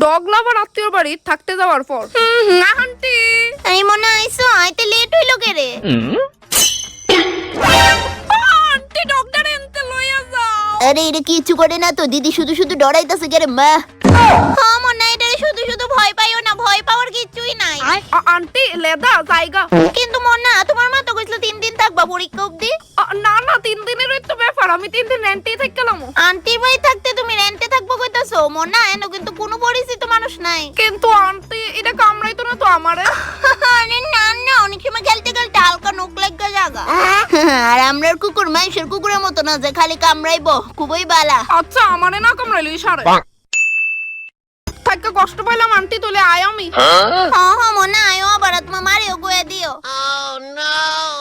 Dog লাভার আত্মীয়র বাড়ি থাকতে যাওয়ার পর আন্টি এই মনে আইসো আইতে লেট হইলো কে রে? আন্টি ডগটার এনতে লইয়া যাও। আরে এটা কিচ্ছু করে না তো, দিদি শুধু শুধু ডরাইতাছে কে রে মা? হ্যাঁ মনে এটা শুধু শুধু ভয় পাইও না, ভয় পাওয়ার কিছুই নাই। আন্টি লেদা জায়গা। কিন্তু মনা তোমার মা তো কইছিল 3 দিন থাকবা পরীক্ষা অবধি। না না 3 দিনেরই তো ব্যাপার, আমি 3 দিন রেন্টেই থাকলাম। আন্টি ভাই থাকতে তুমি রেন্টে থাকবো কইতাছো? মনা এনো কিন্তু কোনো পরিচিত মানুষ নাই। কিন্তু আন্টি এটা কামড়াইতো না তো আমারে? আরে না না, অনেক সময় খেলতে খেলতে হালকা নোক লাগা জায়গা। আর আমরার কুকুর মানুষের কুকুরের মতো না যে খালি কামড়াইবো, খুবই বালা। আচ্ছা আমারে না কামড়াইলো ইশারে। থাকা কষ্ট পাইলাম আন্টি, তুলে আয় আমি। হ্যাঁ হ্যাঁ মনা আয়ো, আবার তোমার মারিও গুয়ে দিও।